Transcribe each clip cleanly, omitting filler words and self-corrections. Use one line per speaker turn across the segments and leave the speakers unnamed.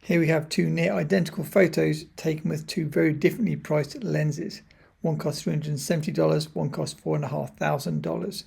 Here we have two near identical photos taken with two very differently priced lenses. One costs $370, one costs $4,500.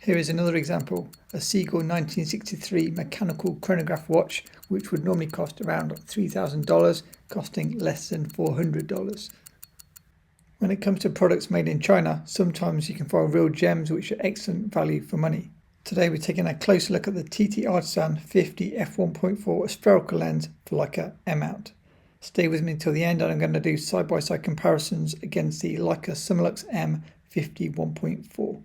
Here is another example, a Seagull 1963 mechanical chronograph watch, which would normally cost around $3,000, costing less than $400. When it comes to products made in China, sometimes you can find real gems which are excellent value for money. Today we're taking a closer look at the TTArtisan 50mm f1.4 spherical lens for Leica M mount. Stay with me until the end and I'm going to do side-by-side comparisons against the Leica Summilux M 51.4.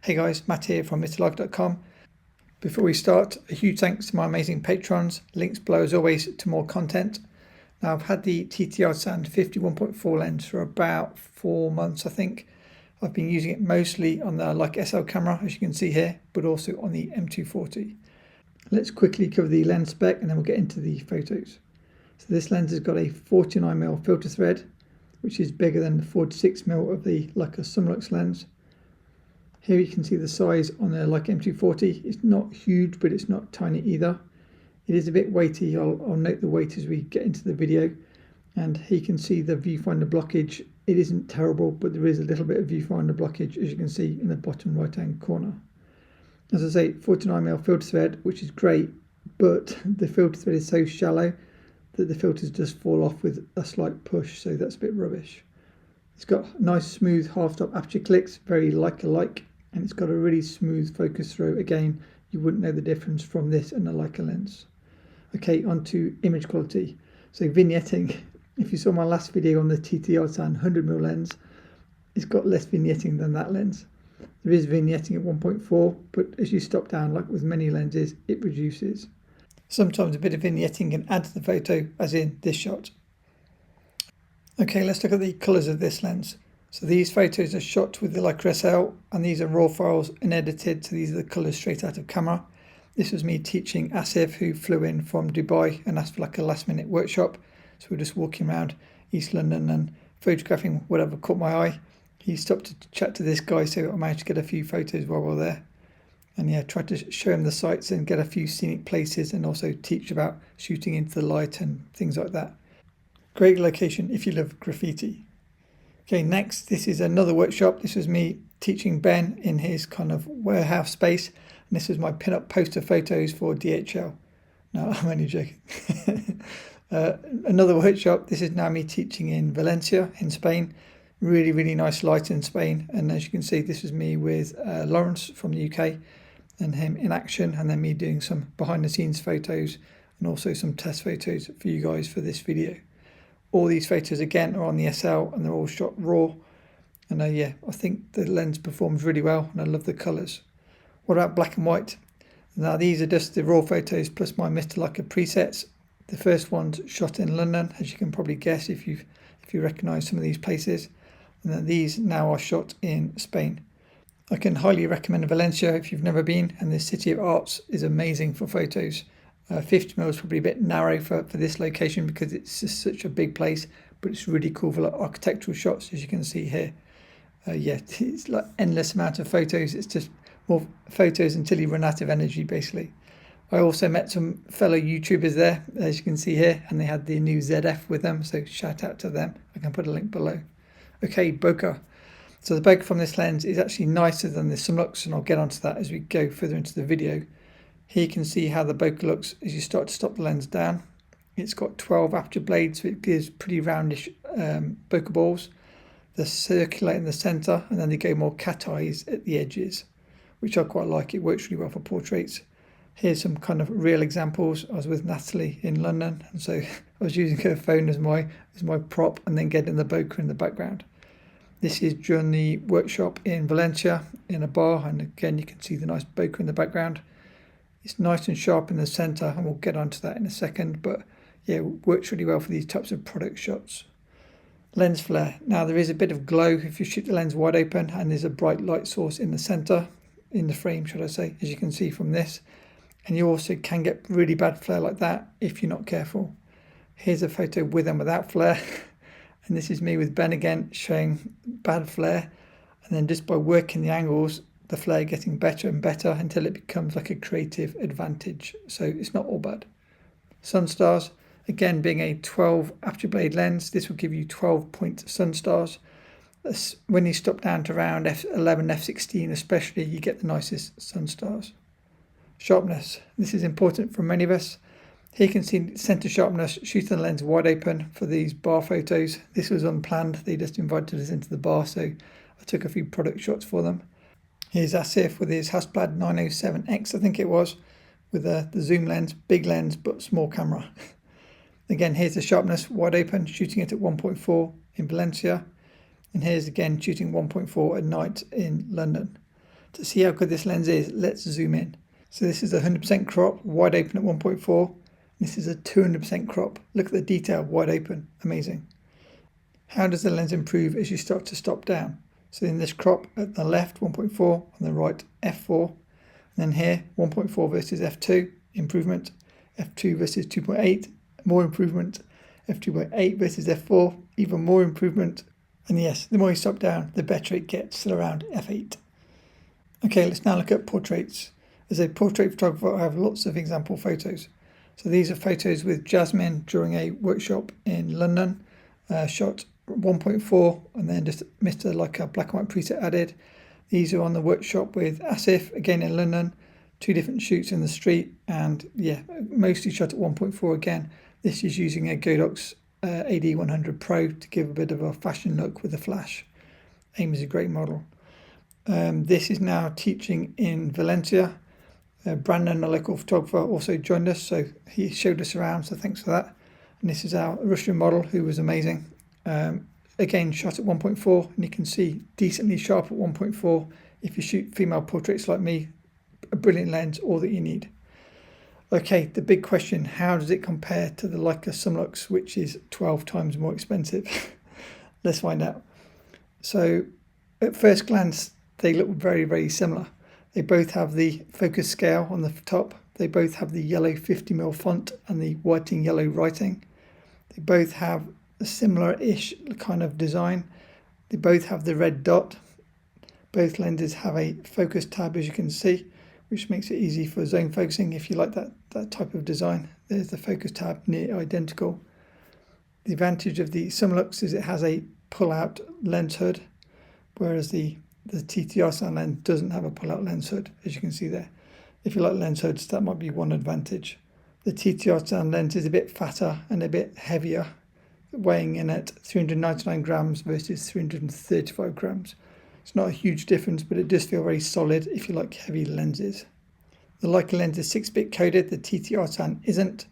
Hey guys, Matt here from MrLeica.com. Before we start, a huge thanks to my amazing patrons. Links below as always to more content. Now I've had the TTArtisan 51.4 lens for about 4 months I think. I've been using it mostly on the Leica SL camera, as you can see here, but also on the M240. Let's quickly cover the lens spec and then we'll get into the photos. So this lens has got a 49mm filter thread, which is bigger than the 46mm of the Leica Summilux lens. Here you can see the size on the Leica M240. It's not huge, but it's not tiny either. It is a bit weighty. I'll note the weight as we get into the video. And here you can see the viewfinder blockage. It isn't terrible, but there is a little bit of viewfinder blockage, as you can see in the bottom right hand corner. As I say, 49mm filter thread, which is great, but the filter thread is so shallow that the filters just fall off with a slight push, so that's a bit rubbish. It's got nice smooth half-stop aperture clicks, very Leica-like, and it's got a really smooth focus throw. Again, you wouldn't know the difference from this and a Leica lens. Okay, on to image quality. So vignetting. If you saw my last video on the TTArtisan 100mm lens, it's got less vignetting than that lens. There is vignetting at 1.4, but as you stop down, like with many lenses, it reduces. Sometimes a bit of vignetting can add to the photo, as in this shot. Okay, let's look at the colours of this lens. So these photos are shot with the Leica SL, and these are raw files unedited, so these are the colours straight out of camera. This was me teaching Asif, who flew in from Dubai and asked for like a last minute workshop. So we're just walking around East London and photographing whatever caught my eye. He stopped to chat to this guy, so I managed to get a few photos while we were there. And yeah, tried to show him the sights and get a few scenic places and also teach about shooting into the light and things like that. Great location if you love graffiti. Okay, next, this is another workshop. This was me teaching Ben in his kind of warehouse space. And this was my pin-up poster photos for DHL. No, I'm only joking. Another workshop. This is now me teaching in Valencia in Spain. Really, really nice light in Spain. And as you can see, this is me with Lawrence from the UK and him in action. And then me doing some behind the scenes photos and also some test photos for you guys for this video. All these photos again are on the SL and they're all shot raw. And yeah, I think the lens performs really well and I love the colours. What about black and white? Now these are just the raw photos plus my Mr. Leica presets. The first one's shot in London, as you can probably guess if you recognise some of these places. And then these now are shot in Spain. I can highly recommend Valencia if you've never been, and the City of Arts is amazing for photos. 50mm is probably a bit narrow for this location because it's just such a big place, but it's really cool for like architectural shots, as you can see here. Yeah, it's like endless amount of photos. It's just more photos until you run out of energy, basically. I also met some fellow YouTubers there, as you can see here, and they had the new ZF with them, so shout out to them. I can put a link below. Okay, bokeh. So the bokeh from this lens is actually nicer than the Summilux, and I'll get onto that as we go further into the video. Here you can see how the bokeh looks as you start to stop the lens down. It's got 12 aperture blades, so it gives pretty roundish bokeh balls. They're circular in the centre, and then they go more cat eyes at the edges, which I quite like. It works really well for portraits. Here's some kind of real examples. I was with Natalie in London, and so I was using her phone as my prop and then getting the bokeh in the background. This is during the workshop in Valencia in a bar, and again you can see the nice bokeh in the background. It's nice and sharp in the centre, and we'll get onto that in a second, but yeah, it works really well for these types of product shots. Lens flare. Now there is a bit of glow if you shoot the lens wide open, and there's a bright light source in the centre, in the frame should I say, as you can see from this. And you also can get really bad flare like that if you're not careful. Here's a photo with and without flare. And this is me with Ben again showing bad flare. And then just by working the angles, the flare getting better and better until it becomes like a creative advantage. So it's not all bad. Sun stars. Again, being a 12 aperture blade lens, this will give you 12 point sun stars. When you stop down to around f11, f16 especially, you get the nicest sun stars. Sharpness. This is important for many of us. Here you can see center sharpness, shooting the lens wide open for these bar photos. This was unplanned. They just invited us into the bar, so I took a few product shots for them. Here's Asif with his Hasselblad 907X, I think it was, with the zoom lens, big lens, but small camera. Again, here's the sharpness, wide open, shooting it at 1.4 in Valencia. And here's again shooting 1.4 at night in London. To see how good this lens is, let's zoom in. So this is a 100% crop, wide open at 1.4. This is a 200% crop. Look at the detail, wide open, amazing. How does the lens improve as you start to stop down? So in this crop at the left, 1.4, on the right, f4. And then here, 1.4 versus f2, improvement. f2 versus 2.8, more improvement. f2.8 versus f4, even more improvement. And yes, the more you stop down, the better it gets, still around f8. Okay, let's now look at portraits. As a portrait photographer, I have lots of example photos. So these are photos with Jasmine during a workshop in London, shot 1.4 and then just missed a black and white preset added. These are on the workshop with Asif, again in London, 2 different shoots in the street, and yeah, mostly shot at 1.4 again. This is using a Godox AD100 Pro to give a bit of a fashion look with a flash. AIM is a great model. This is now teaching in Valencia. Brandon, a local photographer, also joined us, so he showed us around, so thanks for that. And this is our Russian model, who was amazing. Again, shot at 1.4, and you can see decently sharp at 1.4. If you shoot female portraits like me, a brilliant lens, all that you need. Okay, the big question, how does it compare to the Leica Summilux, which is 12 times more expensive? Let's find out. So at first glance, they look very, very similar. They both have the focus scale on the top. They both have the yellow 50mm font and the white and yellow writing. They both have a similar-ish kind of design. They both have the red dot. Both lenses have a focus tab, as you can see, which makes it easy for zone focusing if you like that type of design. There's the focus tab, near identical. The advantage of the Summilux is it has a pull-out lens hood, whereas the TTArtisan lens doesn't have a pull-out lens hood, as you can see there. If you like lens hoods, that might be one advantage. The TTArtisan lens is a bit fatter and a bit heavier, weighing in at 399 grams versus 335 grams. It's not a huge difference, but it does feel very solid if you like heavy lenses. The Leica lens is 6-bit coded, the TTArtisan isn't.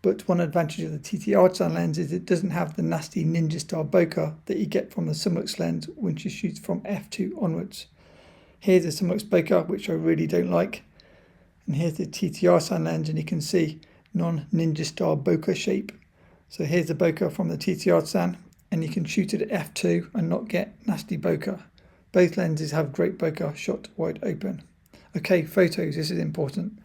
But one advantage of the TTArtisan lens is it doesn't have the nasty ninja style bokeh that you get from the Summilux lens when you shoot from f2 onwards. Here's the Summilux bokeh, which I really don't like. And here's the TTArtisan lens, and you can see non-ninja style bokeh shape. So here's the bokeh from the TTArtisan, and you can shoot it at f2 and not get nasty bokeh. Both lenses have great bokeh shot wide open. Okay, photos, this is important.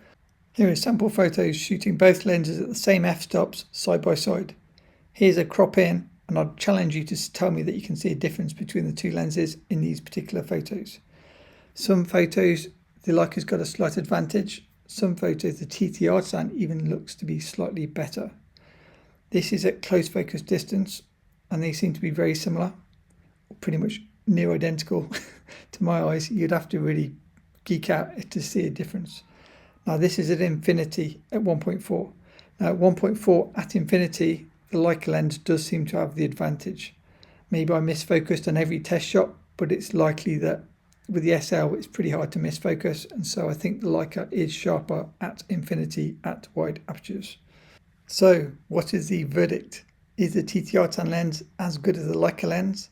Here are sample photos shooting both lenses at the same f-stops side by side. Here's a crop in, and I'd challenge you to tell me that you can see a difference between the two lenses in these particular photos. Some photos, the Leica's got a slight advantage. Some photos, the TTArtisan even looks to be slightly better. This is at close focus distance, and they seem to be very similar, pretty much near identical to my eyes. You'd have to really geek out to see a difference. Now this is at infinity at 1.4. Now at 1.4 at infinity, the Leica lens does seem to have the advantage. Maybe I misfocused on every test shot, but it's likely that with the SL it's pretty hard to misfocus, and so I think the Leica is sharper at infinity at wide apertures. So what is the verdict? Is the TTArtisan lens as good as the Leica lens?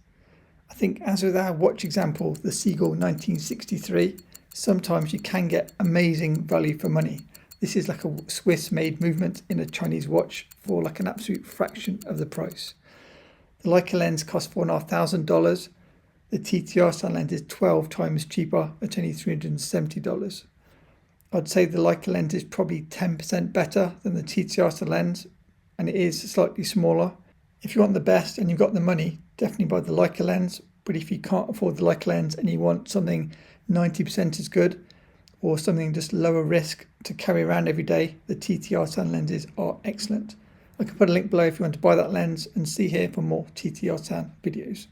I think, as with our watch example, the Seagull 1963, sometimes you can get amazing value for money. This is like a Swiss-made movement in a Chinese watch for like an absolute fraction of the price. The Leica lens costs $4,500. The TTArtisan lens is 12 times cheaper at only $370. I'd say the Leica lens is probably 10% better than the TTArtisan lens, and it is slightly smaller. If you want the best and you've got the money, definitely buy the Leica lens. But if you can't afford the Leica lens and you want something 90% as good, or something just lower risk to carry around every day, the TTArtisan lenses are excellent. I can put a link below if you want to buy that lens, and see here for more TTArtisan videos.